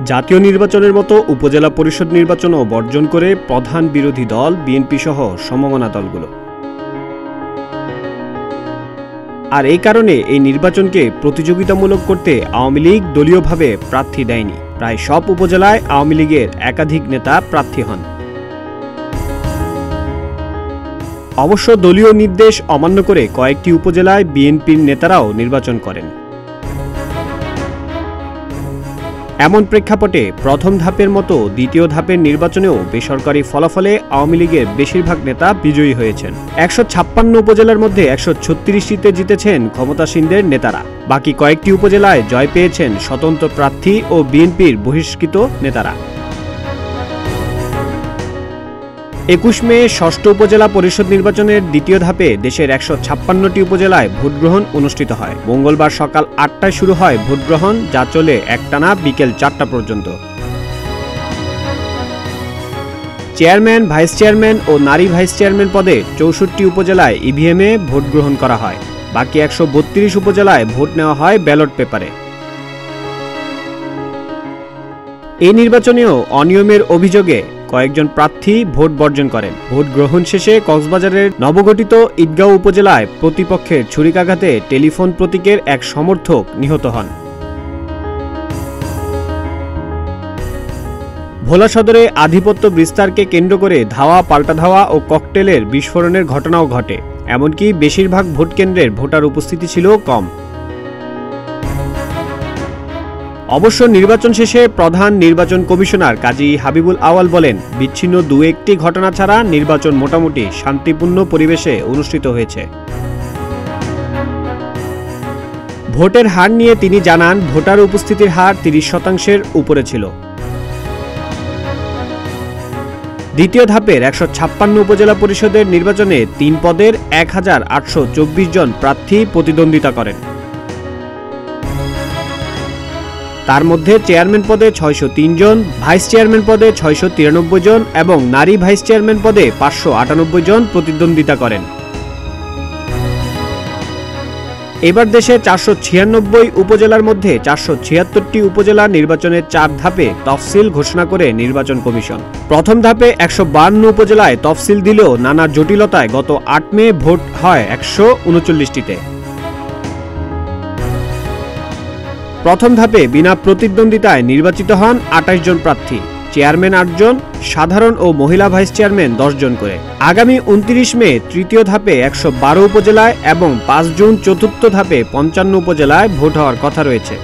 জাতীয় নির্বাচনের মতো উপজেলা পরিষদ নির্বাচনও বর্জন করে প্রধান বিরোধী দল বিএনপি সহ সমমনা দলগুলো। আর এই কারণে এই নির্বাচনকে প্রতিযোগিতামূলক করতে আওয়ামী লীগ দলীয়ভাবে প্রার্থী দেয়নি। প্রায় সব উপজেলায় আওয়ামী লীগের একাধিক নেতা প্রার্থী হন। অবশ্য দলীয় নির্দেশ অমান্য করে কয়েকটি উপজেলায় বিএনপির নেতারাও নির্বাচন করেন। এমন প্রেক্ষাপটে প্রথম ধাপের মতো দ্বিতীয় ধাপের নির্বাচনেও বেসরকারি ফলাফলে আওয়ামী লীগের বেশিরভাগ নেতা বিজয়ী হয়েছেন। ১৫৬ উপজেলার মধ্যে ১৩৬টিতে জিতেছেন ক্ষমতাসীনদের নেতারা। বাকি কয়েকটি উপজেলায় জয় পেয়েছেন স্বতন্ত্র প্রার্থী ও বিএনপির বহিষ্কৃত নেতারা। ২১ মে ষষ্ঠ উপজেলা পরিষদ নির্বাচনের দ্বিতীয় ধাপে দেশের ১৫৬টি উপজেলায় ভোটগ্রহণ অনুষ্ঠিত হয়। মঙ্গলবার সকাল ৮টায় শুরু হয় ভোটগ্রহণ, যা চলে একটানা বিকেল ৪টা পর্যন্ত। চেয়ারম্যান, ভাইস চেয়ারম্যান ও নারী ভাইস চেয়ারম্যান পদে ৬৪ উপজেলায় ইভিএমে ভোট গ্রহণ করা হয়। বাকি ১৩২ উপজেলায় ভোট নেওয়া হয় ব্যালট পেপারে। এই নির্বাচনেও অনিয়মের অভিযোগে কয়েকজন প্রার্থী ভোট বর্জন করেন। ভোট গ্রহণ শেষে কক্সবাজারের নবগঠিত ঈদগাঁও উপজেলায় প্রতিপক্ষের ছুরিকাঘাতে টেলিফোন প্রতীকের এক সমর্থক নিহত হন। ভোলা সদরে আধিপত্য বিস্তারকে কেন্দ্র করে ধাওয়া, পাল্টা ধাওয়া ও ককটেলের বিস্ফোরণের ঘটনাও ঘটে। এমনকি বেশিরভাগ ভোট কেন্দ্রের ভোটার উপস্থিতি ছিল কম। অবশ্য নির্বাচন শেষে প্রধান নির্বাচন কমিশনার কাজী হাবিবুল আওয়াল বলেন, বিচ্ছিন্ন দু-একটি ঘটনা ছাড়া নির্বাচন মোটামুটি শান্তিপূর্ণ পরিবেশে অনুষ্ঠিত হয়েছে। ভোটের হার নিয়ে তিনি জানান, ভোটার উপস্থিতির হার ৩০% উপরে ছিল। দ্বিতীয় ধাপের ১৫৬ উপজেলা পরিষদের নির্বাচনে ৩ পদের ১,৮২৪ জন প্রার্থী প্রতিদ্বন্দ্বিতা করেন। তার মধ্যে চেয়ারম্যান পদে ৬০৩ জন, ভাইস চেয়ারম্যান পদে ৬৯৩ জন এবং নারী ভাইস চেয়ারম্যান পদে ৫৯৮ জন প্রতিদ্বন্দ্বিতা করেন। এবার দেশে ৪৯৬ উপজেলার মধ্যে ৪৭৬টি উপজেলা নির্বাচনের ৪ ধাপে তফসিল ঘোষণা করে নির্বাচন কমিশন। প্রথম ধাপে ১৫২ উপজেলায় তফসিল দিলেও নানা জটিলতায় গত ৮ মে ভোট হয় ১৩৯টিতে। প্রথম ধাপে বিনা প্রতিদ্বন্দ্বিতায় নির্বাচিত হন ২৮ জন প্রার্থী, চেয়ারম্যান ৮ জন, সাধারণ ও মহিলা ভাইস চেয়ারম্যান ১০ জন করে। আগামী ২৯ মে তৃতীয় ধাপে ১১২ উপজেলায় এবং ৫ জুন চতুর্থ ধাপে ৫৫ উপজেলায় ভোট হওয়ার কথা রয়েছে।